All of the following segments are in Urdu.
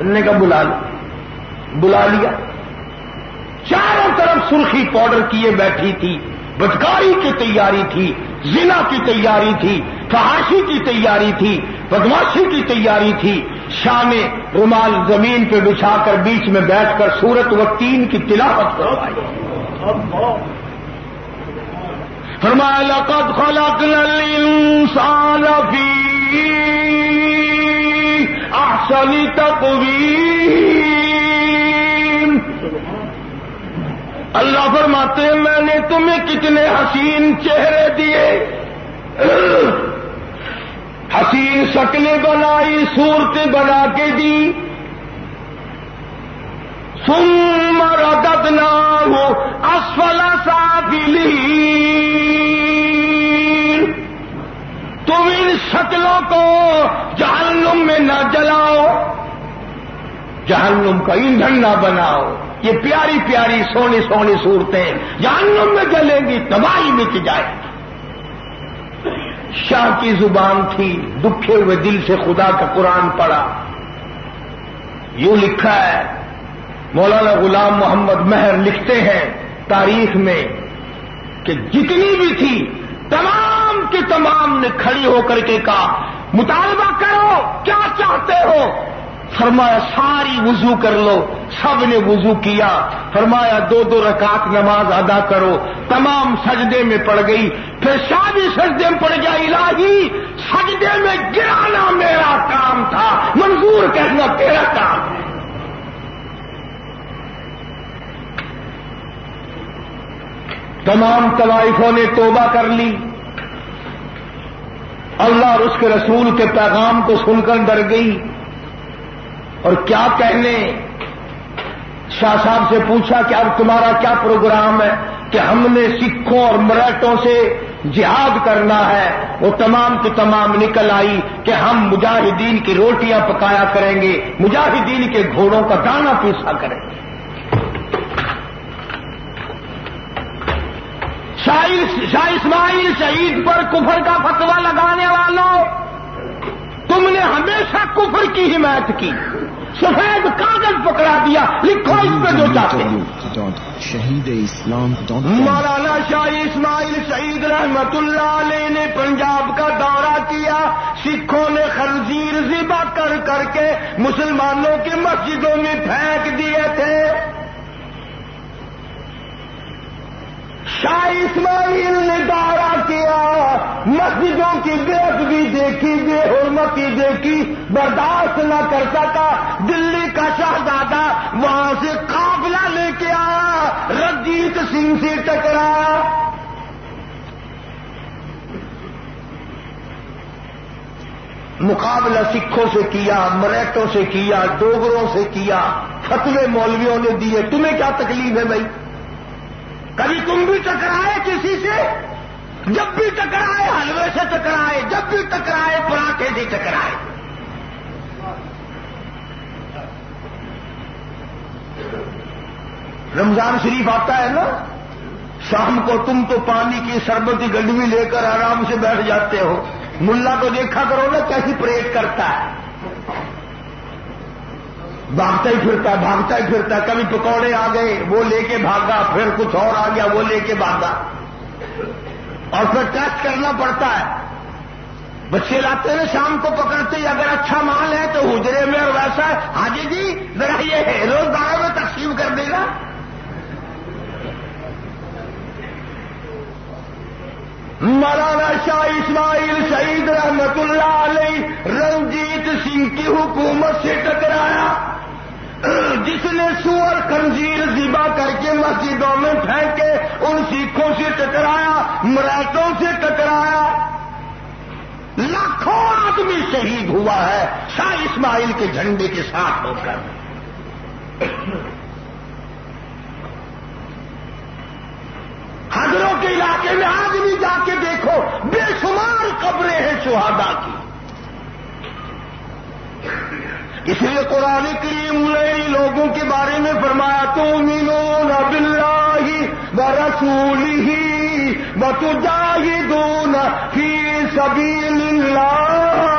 انہوں نے کہا بلا لو. بلا لیا. چاروں طرف سرخی پاؤڈر کیے بیٹھی تھی، بدکاری کی تیاری تھی، زنا کی تیاری تھی، فحاشی کی تیاری تھی، بدماشی کی تیاری تھی. شاہ نے رومال زمین پہ بچھا کر بیچ میں بیٹھ کر سورت والتین کی تلاوت کروائی. فرمایا لقد خلقنا الانسان فی احسن تقویم. اللہ فرماتے ہیں میں نے تمہیں کتنے حسین چہرے دیے، حسین شکلیں بنائی، صورتیں بنا کے دی. ثم رددناہ اسفل سافلین. تم ان شکلوں کو جہنم میں نہ جلاؤ، جہنم کا ایندھن نہ بناؤ. یہ پیاری پیاری سونی سونی صورتیں جہنم میں جلیں گی، تباہی مچ جائے. شاہ کی زبان تھی، دکھے ہوئے دل سے خدا کا قرآن پڑھا. یوں لکھا ہے، مولانا غلام محمد مہر لکھتے ہیں تاریخ میں کہ جتنی بھی تھی تمام کی تمام نے کھڑی ہو کر کے کہا مطالبہ کرو کیا چاہتے ہو. فرمایا ساری وضو کر لو. سب نے وضو کیا. فرمایا 2 رکعت نماز ادا کرو. تمام سجدے میں پڑ گئی. پھر شاہ بھی سجدے میں پڑ گیا. الہی سجدے میں گرانا میرا کام تھا، منظور کہنا تیرا کام ہے. تمام طوائفوں نے توبہ کر لی. اللہ اور اس کے رسول کے پیغام کو سن کر ڈر گئی. اور کیا کہنے، شاہ صاحب سے پوچھا کہ اب تمہارا کیا پروگرام ہے؟ کہ ہم نے سکھوں اور مراٹھوں سے جہاد کرنا ہے. وہ تمام کی تمام نکل آئی کہ ہم مجاہدین کی روٹیاں پکایا کریں گے، مجاہدین کے گھوڑوں کا دانہ پیسا کریں گے. شاہ اسماعیل شہید پر کفر کا فتویٰ لگانے والوں، تم نے ہمیشہ کفر کی حمایت کی. سفید کاغذ پکڑا دیا، لکھو اس پہ جو چاہتے ہیں. مولانا شاہ اسماعیل شہید رحمت اللہ علیہ نے پنجاب کا دورہ کیا. سکھوں نے خنزیر ذبح کر کر کے مسلمانوں کی مسجدوں میں پھینک دیے تھے. شاہ اسماعیل نے دورہ کیا، مسجدوں کی بے ادبی دیکھی، بے حرمتی دیکھی، برداشت نہ کر سکا. دلی کا شہزادہ وہاں سے قافلہ لے کے آیا، رنجیت سنگھ سے ٹکرایا. مقابلہ سکھوں سے کیا، مراٹھوں سے کیا، ڈوگروں سے کیا. فتوے مولویوں نے دیے. تمہیں کیا تکلیف ہے بھائی؟ کبھی تم بھی ٹکرائے کسی سے؟ جب بھی ٹکرائے حلوے سے ٹکرائے، جب بھی ٹکرائے پراٹھے سے ٹکرائے. رمضان شریف آتا ہے نا، شام کو تم تو پانی کی شربتی گڈوی لے کر آرام سے بیٹھ جاتے ہو. ملا کو دیکھا کرو نا کیسی پریڈ کرتا ہے، بھاگتا ہی پھرتا، بھاگتا ہی پھرتا. کبھی پکوڑے آ گئے وہ لے کے بھاگا، پھر کچھ اور آ گیا وہ لے کے بھاگا. اور پھر ٹیسٹ کرنا پڑتا ہے. بچے لاتے ہیں شام کو پکڑتے ہی، اگر اچھا مال ہے تو حجرے میں، اور ویسا ہے حاجی جی ذرا یہ ہے روزگاروں میں تقسیم کر دے گا. مولانا شاہ اسماعیل شہید رحمت اللہ علیہ رنجیت سنگھ کی حکومت سے ٹکرایا، جس نے سور خنزیر ذبح کر کے مسجدوں میں پھینکے. ان سکھوں سے ٹکرایا، مراٹھوں سے ٹکرایا. لاکھوں آدمی شہید ہوا ہے شاہ اسماعیل کے جھنڈے کے ساتھ ہو کر. حضروں کے علاقے میں آج بھی جا کے دیکھو، بے شمار قبریں ہیں شہداء کی. اس لیے قرآن کریم نے لوگوں کے بارے میں فرمایا تؤمنون باللہ ورسولہ وتجاہدون فی سبیل اللہ.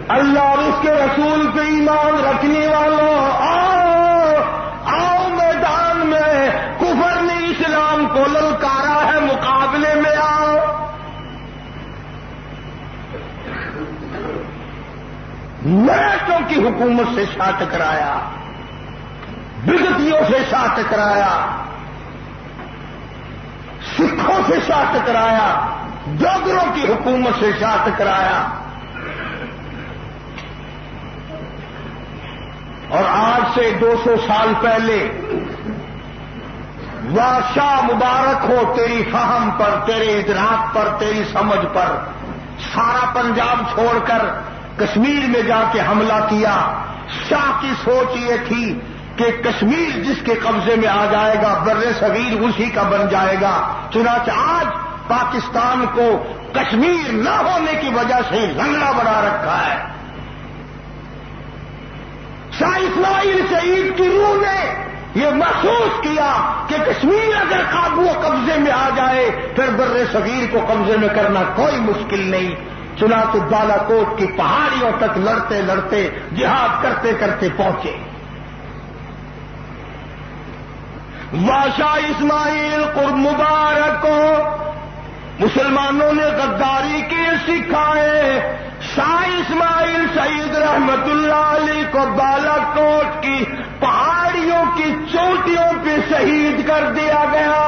اللہ اور اس کے رسول پہ ایمان رکھنے والوں آؤ آؤ میدان میں، کفر نے اسلام کو للکارا ہے، مقابلے میں آؤ۔ مراٹھوں کی حکومت سے شاہ ٹکرایا، بدعتیوں سے شاہ ٹکرایا، سکھوں سے شاہ ٹکرایا، ڈوگروں کی حکومت سے شاہ ٹکرایا، اور آج سے 200 سال پہلے شاہ مبارک ہو تیری فہم پر، تیرے ادراک پر، تیری سمجھ پر، سارا پنجاب چھوڑ کر کشمیر میں جا کے حملہ کیا۔ شاہ کی سوچ یہ تھی کہ کشمیر جس کے قبضے میں آ جائے گا بر صغیر اسی کا بن جائے گا، چنانچہ آج پاکستان کو کشمیر نہ ہونے کی وجہ سے لنگڑا بنا رکھا ہے۔ شاہ اسماعیل شہید کی روح نے یہ محسوس کیا کہ کشمیر اگر قابو و قبضے میں آ جائے پھر بر صغیر کو قبضے میں کرنا کوئی مشکل نہیں، چنانچہ بالا کوٹ کی پہاڑیوں تک لڑتے لڑتے جہاد کرتے کرتے پہنچے۔ شاہ اسماعیل قرب مبارک کو مسلمانوں نے غداری کی سکھائے، شاہ اسماعیل شہید رحمت اللہ علیہ کو بالا کوٹ کی پہاڑیوں کی چوٹیوں پہ شہید کر دیا گیا۔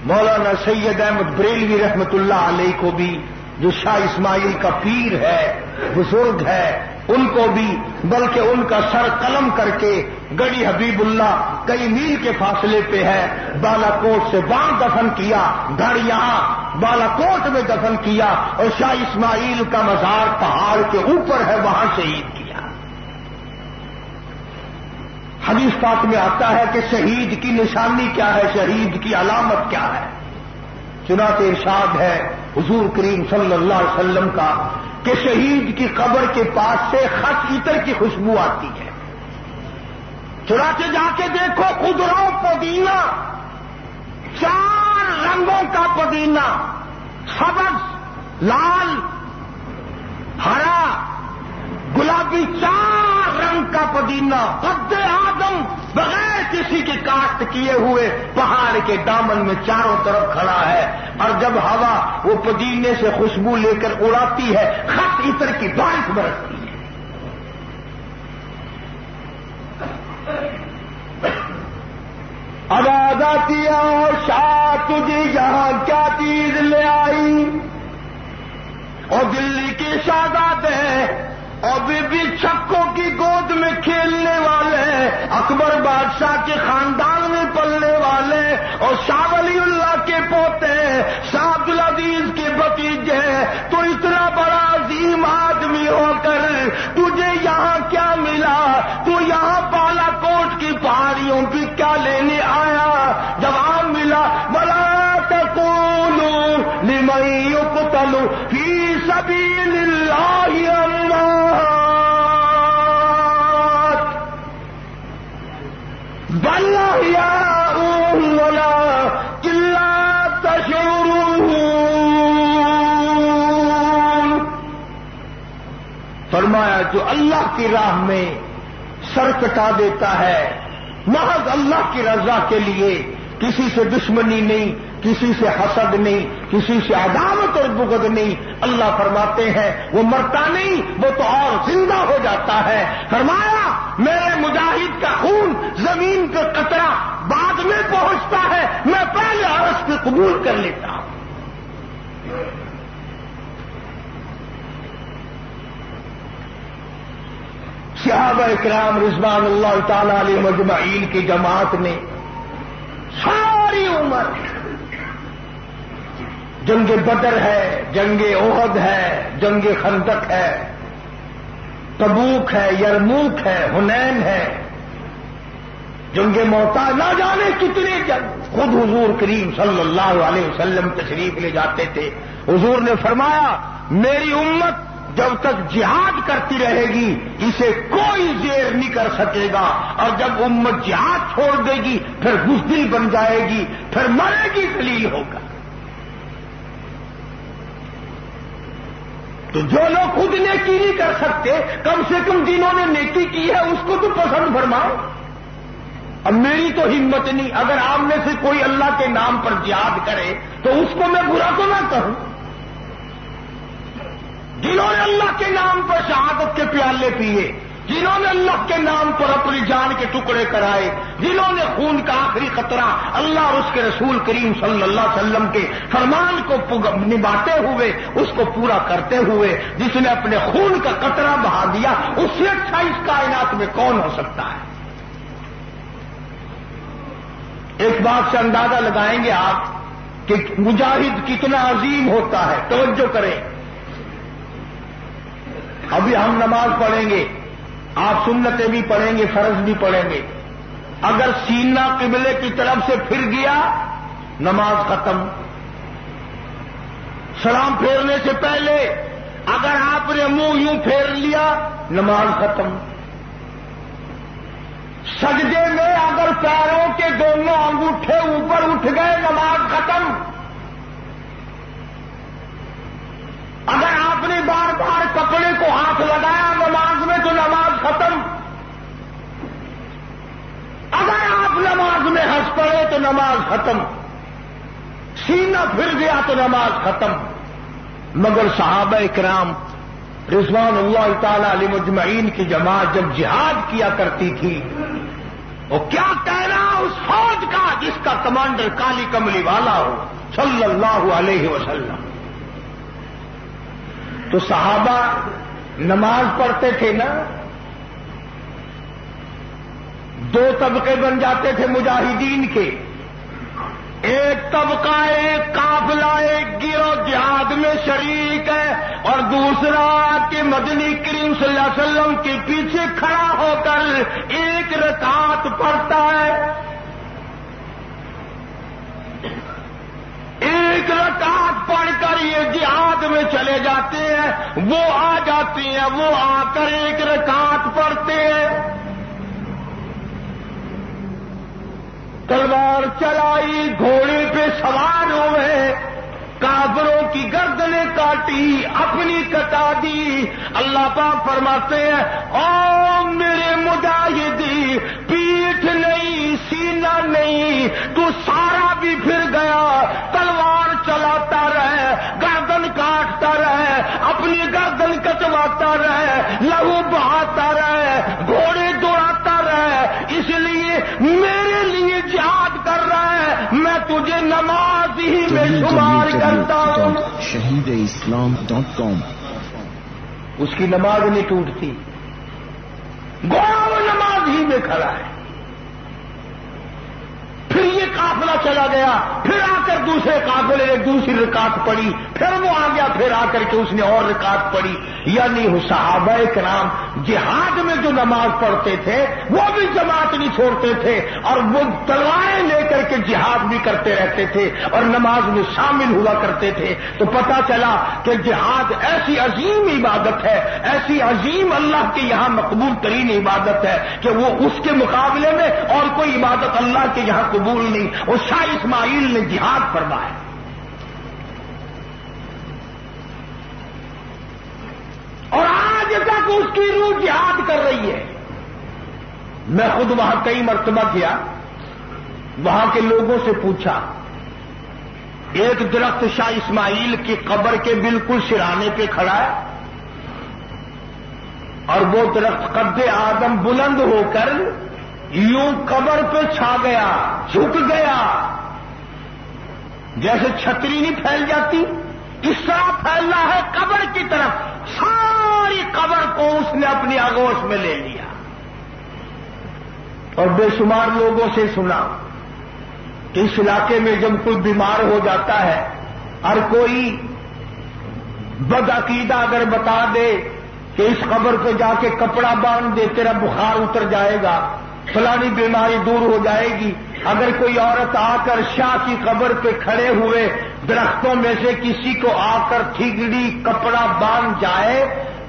مولانا سید احمد بریلوی رحمت اللہ علیہ کو بھی، جو شاہ اسماعیل کا پیر ہے، بزرگ ہے، ان کو بھی، بلکہ ان کا سر قلم کر کے گڑی حبیب اللہ کئی میل کے فاصلے پہ ہے، بالا کوٹ سے وہاں دفن کیا، گھر یہاں بالا کوٹ میں دفن کیا، اور شاہ اسماعیل کا مزار پہاڑ کے اوپر ہے، وہاں شہید کیا۔ حدیث پاک میں آتا ہے کہ شہید کی نشانی کیا ہے، شہید کی علامت کیا ہے؟ چنانچہ ارشاد ہے حضور کریم صلی اللہ علیہ وسلم کا کہ شہید کی قبر کے پاس سے خط عطر کی خوشبو آتی ہے۔ چنانچہ جا کے دیکھو، خضروں پودینہ، 4 رنگوں کا پودینہ، سبز، لال، ہرا، گلابی، 4 رنگ کا پودینہ قد آدم بغیر کسی کی کاشت کیے ہوئے پہاڑ کے دامن میں چاروں طرف کھڑا ہے، اور جب ہوا وہ پودینے سے خوشبو لے کر اڑاتی ہے، خط عطر کی بارش برستی ہے۔ آواز آتی ہے، شاہ تجھے یہاں کیا چیز لے آئی؟ اور دلی کے شہزادے اور بی بی چھکوں کی گود میں کھیلنے والے، اکبر بادشاہ کے خاندان میں پلنے والے، اور شاہ ولی اللہ کے پوتے، شاہ عبدالعزیز کے بھتیجے، تو اتنا بڑا عظیم آدمی ہو کر تجھے یہاں کیا ملا؟ تو یہاں بالا کوٹ کی پہاڑیوں پہ کیا لینے آیا؟ جواب ملا، وَلَا تَقُولُوا لِمَن يُقْتَلُ فِي سَبِيلِ اللَّهِ أَمْوَاتٌ بَلْ أَحْيَاءٌ وَلَٰكِن لَّا تَشْعُرُونَ۔ فرمایا جو اللہ کی راہ میں سر کٹا دیتا ہے محض اللہ کی رضا کے لیے، کسی سے دشمنی نہیں، کسی سے حسد نہیں، کسی سے عداوت اور بغض نہیں، اللہ فرماتے ہیں وہ مرتا نہیں، وہ تو اور زندہ ہو جاتا ہے۔ فرمایا میرے مجاہد کا خون زمین پہ قطرہ بعد میں پہنچتا ہے، میں پہلے عرش پہ قبول کر لیتا ہوں۔ صحابہ اکرام رضوان اللہ تعالی علیہ مجمعین کی جماعت نے ساری عمر جنگ بدر ہے، جنگ احد ہے، جنگ خندق ہے، تبوک ہے، یرموک ہے، حنین ہے، جنگ موتا، نہ جانے کتنے جنگ خود حضور کریم صلی اللہ علیہ وسلم تشریف لے جاتے تھے۔ حضور نے فرمایا میری امت جب تک جہاد کرتی رہے گی اسے کوئی زیر نہیں کر سکے گا، اور جب امت جہاد چھوڑ دے گی پھر بزدل بن جائے گی، پھر مرے گی، ذلیل ہوگا۔ تو جو لوگ خود نیکی نہیں کر سکتے کم سے کم جنہوں نے نیکی کی ہے اس کو تو پسند فرماؤ. اب میری تو ہمت نہیں، اگر آپ میں سے کوئی اللہ کے نام پر جہاد کرے تو اس کو میں برا تو نہ کہوں. جنہوں نے اللہ کے نام پر شہادت کے پیالے پیے، جنہوں نے اللہ کے نام پر اپنی جان کے ٹکڑے کرائے، جنہوں نے خون کا آخری قطرہ اللہ اور اس کے رسول کریم صلی اللہ علیہ وسلم کے فرمان کو نبھاتے ہوئے اس کو پورا کرتے ہوئے جس نے اپنے خون کا قطرہ بہا دیا، اس سے اچھا اس کائنات میں کون ہو سکتا ہے؟ ایک بات سے اندازہ لگائیں گے آپ کہ مجاہد کتنا عظیم ہوتا ہے. توجہ کریں. ابھی ہم نماز پڑھیں گے، آپ سنتیں بھی پڑھیں گے، فرض بھی پڑھیں گے. اگر سینہ قبلے کی طرف سے پھر گیا نماز ختم. سلام پھیرنے سے پہلے اگر آپ نے منہ یوں پھیر لیا نماز ختم. سجدے میں اگر پیروں کے دونوں انگوٹھے اوپر اٹھ گئے نماز ختم. اگر آپ نے بار بار کپڑے کو ہاتھ لگایا نماز میں تو نماز ختم. اگر آپ نماز میں ہنس پڑے تو نماز ختم. سینہ پھر گیا تو نماز ختم. مگر صحابہ کرام رضوان اللہ تعالی علیہ مجمعین کی جماعت جب جہاد کیا کرتی تھی، وہ کیا کہنا اس فوج کا جس کا کمانڈر کالی کملی والا ہو صلی اللہ علیہ وسلم. تو صحابہ نماز پڑھتے تھے نا، دو طبقے بن جاتے تھے مجاہدین کے. ایک طبقہ ایک قافلہ ایک گروہ جہاد میں شریک ہے، اور دوسرا کہ مدنی کریم صلی اللہ علیہ وسلم کے پیچھے کھڑا ہو کر ایک رکعت پڑھتا ہے. ایک رکعت پڑھ کر یہ جہاد میں چلے جاتے ہیں، وہ آ جاتے ہیں، وہ آ کر ایک رکعت پڑھتے ہیں. تلوار چلائی، گھوڑے پہ سوار ہوئے، کافروں کی گردنیں کاٹی، اپنی کٹا دی. اللہ پاک فرماتے ہیں او میرے مجاہدی، پیٹھ نہیں سینہ نہیں، تو سارا بھی پھر گیا. تلوار چلاتا رہے، گردن کاٹتا رہے، اپنی گردن کٹواتا رہے، لہو بہاتا رہے، گھوڑے دوڑاتا رہے. اس لیے میرے لیے جہاد کر رہا ہے، میں تجھے نماز ہی میں شمار کرتا ہوں. shahideislam.com. اس کی نماز نہیں ٹوٹتی، گویا وہ نماز ہی میں کھڑا ہے. پھر یہ قافلہ چلا گیا، پھر آ کر دوسرے قافلے نے دوسری رکعت پڑھی، پھر وہ آ گیا، پھر آ کر کے اس نے اور رکعت پڑھی. یعنی صحابہ کرام جہاد میں جو نماز پڑھتے تھے وہ بھی جماعت نہیں چھوڑتے تھے، اور وہ تلواریں لے کر کے جہاد بھی کرتے رہتے تھے اور نماز میں شامل ہوا کرتے تھے. تو پتا چلا کہ جہاد ایسی عظیم عبادت ہے، ایسی عظیم اللہ کے یہاں مقبول ترین عبادت ہے کہ وہ اس کے مقابلے میں اور کوئی عبادت اللہ کے یہاں قبول نہیں. اور شاہ اسماعیل نے جہاد فرمایا. اور آج تک اس کی روح جہاد کر رہی ہے. میں خود وہاں کئی مرتبہ گیا، وہاں کے لوگوں سے پوچھا. ایک درخت شاہ اسماعیل کی قبر کے بالکل سرانے پہ کھڑا ہے، اور وہ درخت قد آدم بلند ہو کر یوں قبر پہ چھا گیا، جھک گیا. جیسے چھتری نہیں پھیل جاتی اس طرح پھیلنا ہے قبر کی طرف. ساری قبر کو اس نے اپنی آغوش میں لے لیا. اور بے شمار لوگوں سے سنا کہ اس علاقے میں جب کوئی بیمار ہو جاتا ہے اور کوئی بدعقیدہ اگر بتا دے کہ اس قبر پہ جا کے کپڑا باندھ دے تیرا بخار اتر جائے گا، فلانی بیماری دور ہو جائے گی. اگر کوئی عورت آ کر شاہ کی قبر پہ کھڑے ہوئے درختوں میں سے کسی کو آ کر ٹھیکڑی کپڑا باندھ جائے،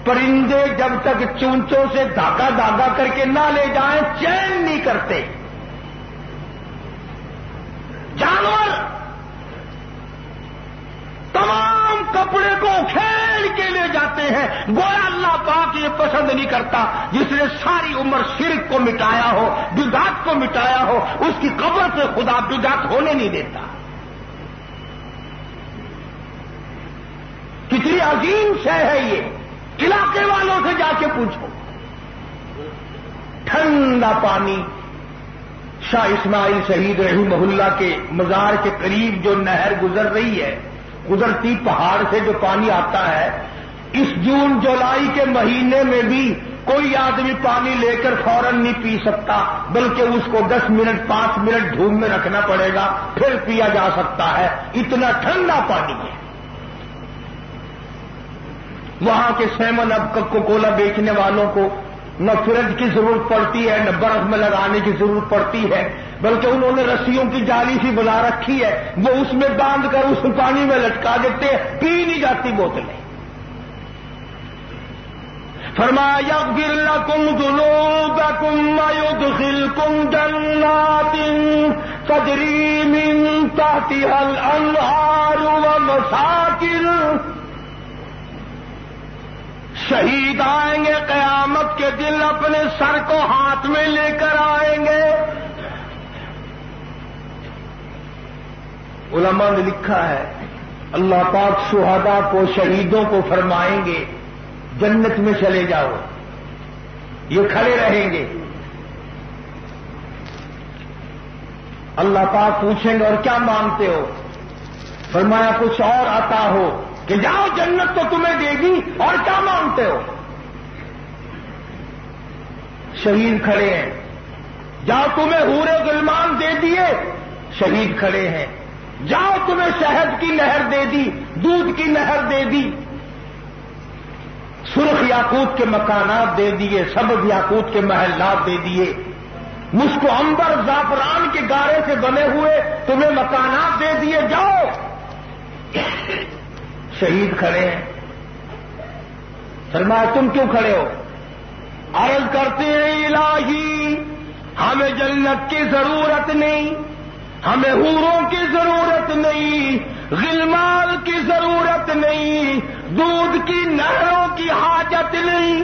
پرندے جب تک چونچوں سے دھاگا دھاگا کر کے نہ لے جائیں چین نہیں کرتے. جانور تمام کپڑے کو کھیل کے لے جاتے ہیں گویا اللہ پاک یہ پسند نہیں کرتا جس نے ساری عمر شرک کو مٹایا ہو، بدعت کو مٹایا ہو، اس کی قبر سے خدا بدعت ہونے نہیں دیتا۔ کتنی عظیم شے ہے یہ، علاقے والوں سے جا کے پوچھو۔ ٹھنڈا پانی، شاہ اسماعیل شہید رحمہ اللہ کے مزار کے قریب جو نہر گزر رہی ہے، قدرتی پہاڑ سے جو پانی آتا ہے، اس جون جولائی کے مہینے میں بھی کوئی آدمی پانی لے کر فوراً نہیں پی سکتا، بلکہ اس کو 10 منٹ 5 منٹ دھوپ میں رکھنا پڑے گا، پھر پیا جا سکتا ہے، اتنا ٹھنڈا پانی ہے۔ وہاں کے سیمن اب کوکا کولا بیچنے والوں کو نہ فریج کی ضرورت پڑتی ہے، نہ برف میں لگانے کی ضرورت پڑتی ہے، بلکہ انہوں نے رسیوں کی جالی سی بنا رکھی ہے، وہ اس میں باندھ کر اس پانی میں لٹکا دیتے ہیں، پی نہیں جاتی بوتلیں۔ فرمایا یغفر لکم ذنوبکم ویدخلکم جنات تجری من تحتها الانہار ومساکن۔ شہید آئیں گے قیامت کے دن، اپنے سر کو ہاتھ میں لے کر آئیں گے۔ علماء نے لکھا ہے اللہ پاک شہداء کو، شہیدوں کو فرمائیں گے جنت میں چلے جاؤ۔ یہ کھڑے رہیں گے، اللہ پاک پوچھیں گے اور کیا مانگتے ہو؟ فرمایا کچھ اور عطا ہو، کہ جاؤ جنت تو تمہیں دے گی، اور کیا مانگتے ہو؟ شہید کھڑے ہیں، جاؤ تمہیں حور غلمان دے دیے، شہید کھڑے ہیں، جاؤ تمہیں شہد کی نہر دے دی، دودھ کی نہر دے دی، سرخ یاقوت کے مکانات دے دیے، سبز یاقوت کے محلات دے دیے، مشک و عنبر زعفران کے گارے سے بنے ہوئے تمہیں مکانات دے دیے، جاؤ۔ شہید کھڑے ہیں، فرمایا تم کیوں کھڑے ہو؟ عرض کرتے ہیں الہی ہمیں جنت کی ضرورت نہیں، ہمیں حوروں کی ضرورت نہیں، غلمان کی ضرورت نہیں، دودھ کی نہروں کی حاجت نہیں،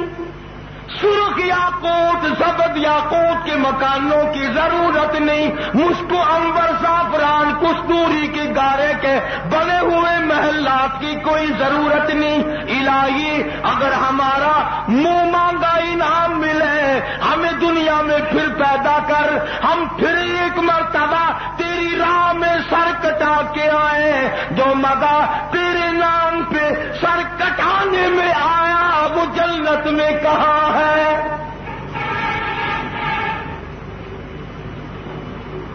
سرخ یاقوت سبز یاقوت کے مکانوں کی ضرورت نہیں، مشک و عنبر زعفران کستوری کے گارے کے بنے ہوئے محلات کی کوئی ضرورت نہیں۔ الہی اگر ہمارا منہ مانگا انعام ملے، ہمیں دنیا میں پھر پیدا کر، ہم پھر ایک مرتبہ تیری راہ میں سر کٹا کے آئے۔ جو مگا تیرے نام پہ سر کٹانے میں آیا وہ جنت میں کہاں ہے؟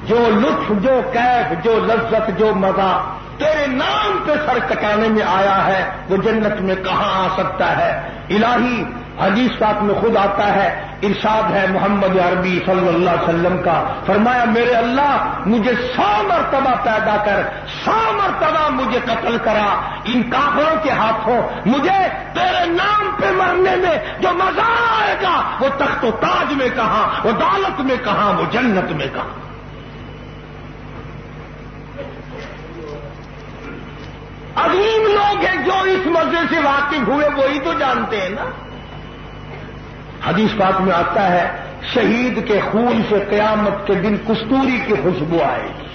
جو لطف، جو کیف، جو لذت، جو مزہ تیرے نام پہ سر کٹانے میں آیا ہے وہ جنت میں کہاں آ سکتا ہے؟ الہی حدیث پاک میں خود آتا ہے، ارشاد ہے محمد عربی صلی اللہ علیہ وسلم کا، فرمایا میرے اللہ مجھے 100 مرتبہ پیدا کر، 100 مرتبہ مجھے قتل کرا، ان کافروں کے ہاتھوں مجھے تیرے نام پہ مرنے میں جو مزہ آئے گا وہ تخت و تاج میں کہاں، وہ دولت میں کہاں، وہ جنت میں کہاں؟ عظیم لوگ ہیں جو اس مزے سے واقف ہوئے وہی تو جانتے ہیں نا۔ حدیث پاک میں آتا ہے شہید کے خون سے قیامت کے دن کستوری کی خوشبو آئے گی۔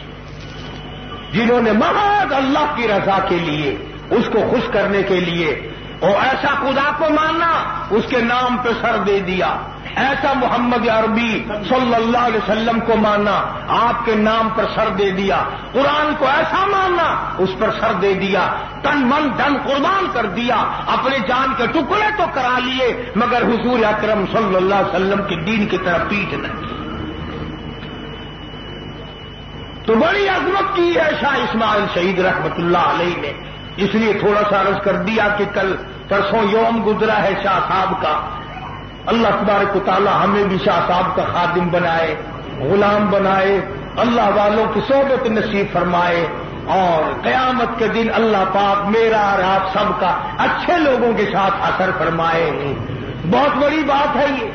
جنہوں نے محض اللہ کی رضا کے لیے، اس کو خوش کرنے کے لیے، اور ایسا خدا کو ماننا، اس کے نام پہ سر دے دیا، ایسا محمد عربی صلی اللہ علیہ وسلم کو ماننا، آپ کے نام پر سر دے دیا، قرآن کو ایسا ماننا، اس پر سر دے دیا، تن من دھن قربان کر دیا، اپنے جان کے ٹکڑے تو کرا لیے، مگر حضور اکرم صلی اللہ علیہ وسلم کے دین کی طرف پیٹ نہ کی۔ تو بڑی عظمت کی ہے شاہ اسماعیل شہید رحمت اللہ علیہ نے، اس لیے تھوڑا سا عرض کر دیا کہ کل پرسوں یوم گزرا ہے شاہ صاحب کا۔ اللہ تبارک و تعالی ہمیں بھی شاہ صاحب کا خادم بنائے، غلام بنائے، اللہ والوں کی صحبت نصیب فرمائے، اور قیامت کے دن اللہ پاک میرا اور آپ سب کا اچھے لوگوں کے ساتھ اثر فرمائے۔ بہت بڑی بات ہے یہ۔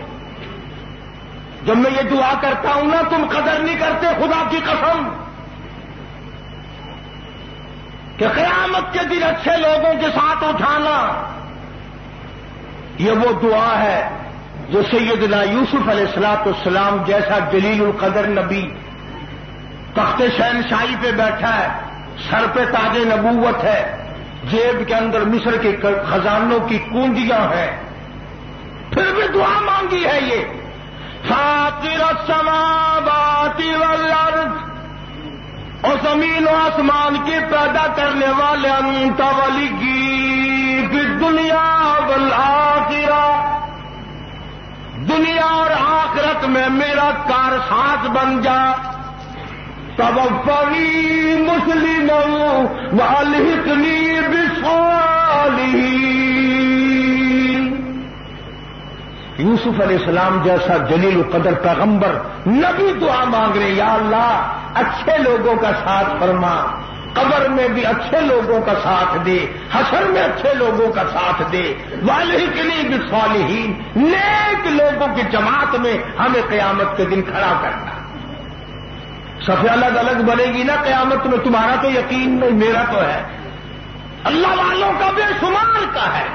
جب میں یہ دعا کرتا ہوں نا، تم قدر نہیں کرتے خدا کی قسم، کہ قیامت کے دن اچھے لوگوں کے ساتھ اٹھانا، یہ وہ دعا ہے جو سیدنا یوسف علیہ السلام جیسا جلیل القدر نبی تخت شہنشاہی پہ بیٹھا ہے، سر پہ تاج نبوت ہے، جیب کے اندر مصر کے خزانوں کی کنجیاں ہیں، پھر بھی دعا مانگی ہے یہ فاطر السماوات والارض، اور زمین و آسمان کی پیدا کرنے والے انت ولی فی الدنیا والآخرہ، دنیا اور آخرت میں میرا کارساز بن جا، توفنی مسلما والحقنی بالصالحین۔ یوسف علیہ السلام جیسا جلیل القدر پیغمبر نبی دعا مانگ رہے، یا اللہ اچھے لوگوں کا ساتھ فرما، قبر میں بھی اچھے لوگوں کا ساتھ دے، حشر میں اچھے لوگوں کا ساتھ دے، والحقنی بالصالحین، نیک لوگوں کی جماعت میں ہمیں قیامت کے دن کھڑا کرنا۔ صفیں الگ الگ بنے گی نا قیامت میں، تمہارا تو یقین نہیں، میرا تو ہے، اللہ والوں کا بے شمار کا ہے۔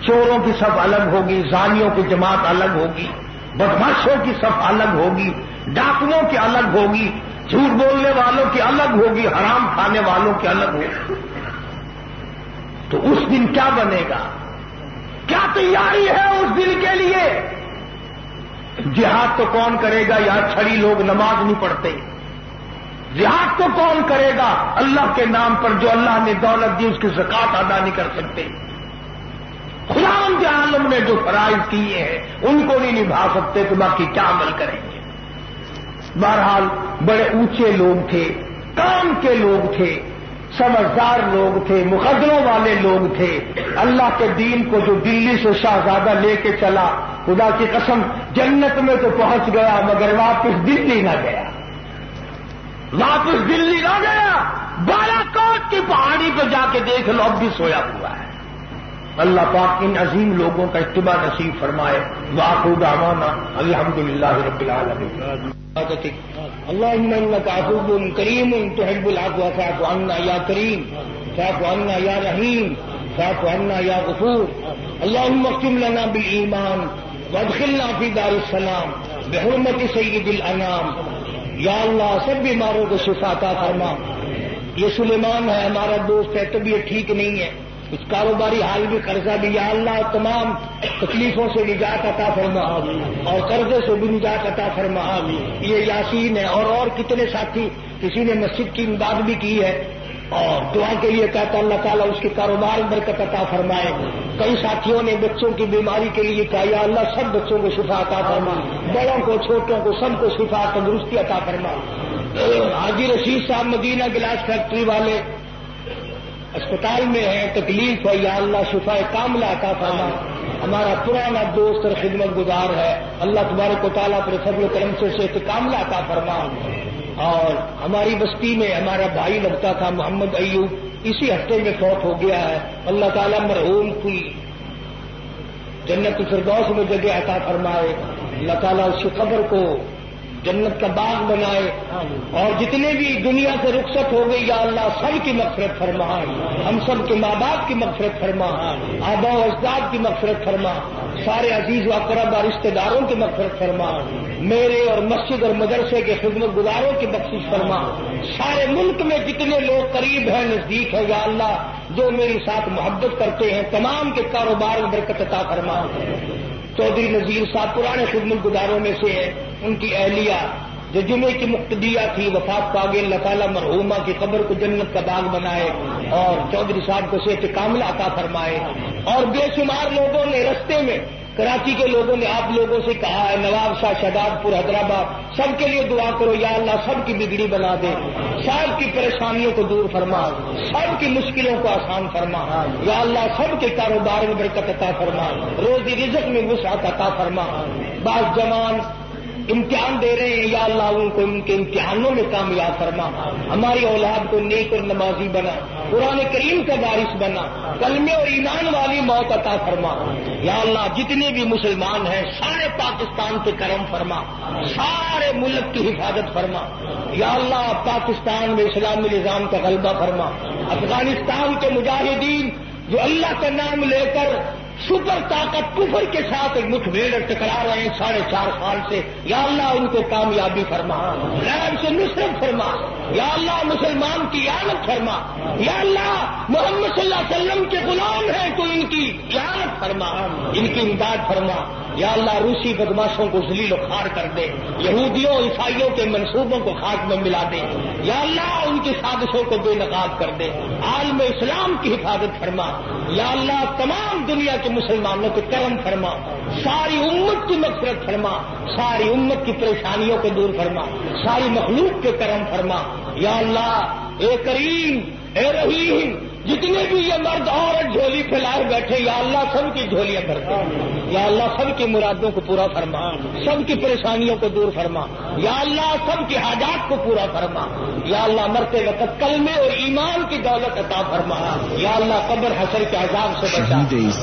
چوروں کی صف الگ ہوگی، زانیوں کی جماعت الگ ہوگی، بدماشوں کی صف الگ ہوگی، ڈاکوؤں کی الگ ہوگی، جھوٹ بولنے والوں کی الگ ہوگی، حرام کھانے والوں کی الگ ہوگی۔ تو اس دن کیا بنے گا؟ کیا تیاری ہے اس دن کے لیے؟ جہاد تو کون کرے گا؟ یہاں چھڑی لوگ نماز نہیں پڑھتے۔ جہاد تو کون کرے گا اللہ کے نام پر؟ جو اللہ نے دولت دی اس کی زکات ادا نہیں کر سکتے۔ خداوند عالم نے جو فرائض کیے ہیں ان کو نہیں نبھا سکتے تو باقی کیا عمل کریں گے؟ بہرحال بڑے اونچے لوگ تھے، کام کے لوگ تھے، سمجھدار لوگ تھے، مقدروں والے لوگ تھے۔ اللہ کے دین کو جو دلی سے شہزادہ لے کے چلا، خدا کی قسم جنت میں تو پہنچ گیا مگر واپس دلی نہ گیا، واپس دلی نہ گیا، بالاکوٹ کی پہاڑی پہ جا کے دیکھ لو اب بھی سویا ہوا ہے۔ اللہ پاک ان عظیم لوگوں کا اتباع نصیب فرمائے۔ وآخر دعوانا الحمدللہ رب العالمین۔ اللہم انک عفو کریم تحب العفو فاعف عنا یا کریم، فاعف عنا یا رحیم، فاعف عنا یا غفور۔ اللہم اختم لنا بالایمان وادخلنا فی دار السلام بحرمت سید الانام۔ یا اللہ سب بیماروں کو شفا عطا فرما۔ یہ سلیمان ہے ہمارا دوست ہے، طبیعت ٹھیک نہیں ہے، اس کاروباری حال بھی قرضہ بھی، یا اللہ تمام تکلیفوں سے نجات عطا فرما اور قرضے سے بھی نجات عطا فرما۔ یہ یاسین ہے اور کتنے ساتھی، کسی نے مسجد کی امداد بھی کی ہے اور دعا کے لیے کہتا اللہ تعالیٰ اس کے کاروبار میں برکت عطا فرمائے۔ کئی ساتھیوں نے بچوں کی بیماری کے لیے کہا یا اللہ سب بچوں کو شفا عطا فرما، بڑوں کو چھوٹوں کو سب کو شفا تندرستی عطا فرما۔ حاجی رشید صاحب مدینہ گلاس فیکٹری والے اسپتال میں ہیں، تکلیف ہے، یا اللہ شفا کاملہ عطا فرما۔ ہمارا پرانا دوست اور خدمت گزار ہے، اللہ تبارک و تعالیٰ پر فضل و کرم سے صحت کاملہ عطا فرما۔ اور ہماری بستی میں ہمارا بھائی لگتا تھا محمد ایوب، اسی ہفتے میں فوت ہو گیا ہے، اللہ تعالیٰ مرحوم کی جنت الفردوس میں جگہ عطا فرمائے، اللہ تعالیٰ اس کی قبر کو جنت کا باغ بنائے، اور جتنے بھی دنیا سے رخصت ہو گئی یا اللہ سب کی مغفرت فرما، ہم سب کے ماں باپ کی مغفرت فرما، آبا و اجداد کی مغفرت فرما، سارے عزیز و اقرب اور رشتے داروں کی مغفرت فرما، میرے اور مسجد اور مدرسے کے خدمت گزاروں کی بخشش فرما، سارے ملک میں جتنے لوگ قریب ہیں نزدیک ہیں یا اللہ جو میری ساتھ محبت کرتے ہیں تمام کے کاروبار میں برکت عطا فرما۔ چودھری نذیر صاحب پرانے خدمت گزاروں میں سے ہیں، ان کی اہلیہ جو جمعے کی مقتدیہ تھی وفات پا گئی، اللہ تعالیٰ مرحومہ کی قبر کو جنت کا باغ بنائے اور چودھری صاحب کو صحت کاملہ عطا فرمائے۔ اور بے شمار لوگوں نے رستے میں، کراچی کے لوگوں نے آپ لوگوں سے کہا ہے، نواب شاہ شہداد پور حیدرآباد سب کے لیے دعا کرو یا اللہ سب کی بگڑی بنا دے، سب کی پریشانیوں کو دور فرما، سب کی مشکلوں کو آسان فرما، یا اللہ سب کے کاروبار میں برکت عطا فرما، روزی رزق میں وسعت عطا فرما۔ بعض جوان امتحان دے رہے ہیں یا اللہ ان کو ان کے امتحانوں میں کامیاب فرما، ہماری اولاد کو نیک اور نمازی بنا، قرآن کریم کا وارث بنا، کلمے اور ایمان والی موت عطا فرما۔ یا اللہ جتنے بھی مسلمان ہیں سارے پاکستان پہ کرم فرما، سارے ملک کی حفاظت فرما، یا اللہ پاکستان میں اسلامی نظام کا غلبہ فرما، افغانستان کے مجاہدین جو اللہ کا نام لے کر سپر طاقت کفر کے ساتھ ایک مٹھبھیڑ ٹکرا رہے ہیں 4.5 سال سے، یا اللہ ان کو کامیابی فرما، غیب سے نصرت فرما، یا اللہ مسلمان کی اعانت فرما، یا اللہ محمد صلی اللہ علیہ وسلم کے غلام ہیں تو ان کی اعانت فرما، ان کی امداد فرما، یا اللہ روسی بدماشوں کو ذلیل و خوار کر دے، یہودیوں عیسائیوں کے منصوبوں کو خاک میں ملا دے، یا اللہ ان کی سازشوں کو بے نقاب کر دے، عالم اسلام کی حفاظت فرما، یا اللہ تمام دنیا کے مسلمانوں کو کرم فرما، ساری امت کی مغفرت فرما، ساری امت کی پریشانیوں کو دور فرما، ساری مخلوق کے کرم فرما، یا اللہ اے کریم اے رحیم، جتنے بھی یہ مرد عورت جھولی پھیلائے بیٹھے یا اللہ سب کی جھولیاں بھر دے، یا اللہ سب کی مرادوں کو پورا فرما، سب کی پریشانیوں کو دور فرما، یا اللہ سب کی حاجات کو پورا فرما، یا اللہ مرتے وقت کلمے اور ایمان کی دولت عطا فرما، یا اللہ قبر حشر کے عذاب سے بچا،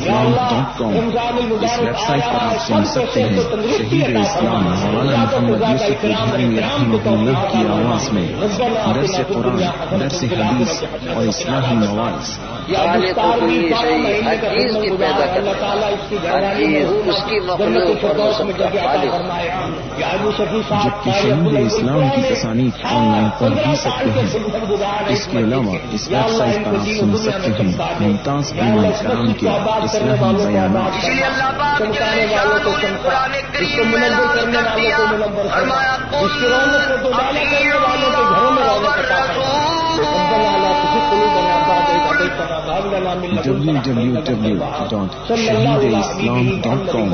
یا اللہ رمضان المبارک آیا ہے، سب کو صحت و تندرستی عطا فرما، زیادہ سے زیادہ اکرام اور اکرام کو توفیق کی آواز میں درس قرآن، درس حدیث اور اصلاحی مواعظ اللہ تعالیٰ اس کی اس کی مخلوق اور اس کا جبکہ شہید اسلام کی تصانیف آن لائن پڑھ بھی سکتے ہیں۔ اس کے علاوہ اس ویب سائٹ پر آپ سن سکتے ہیں ممتاز علماء کرام کے اصلاحی بیانات۔ چمکانے والوں کو چمکا، اس کو منور کرنے والوں کو منور فرما، اس کی رونق کو دوبارہ کرنے والوں کے گھروں میں رونق عطا فرما۔ www.com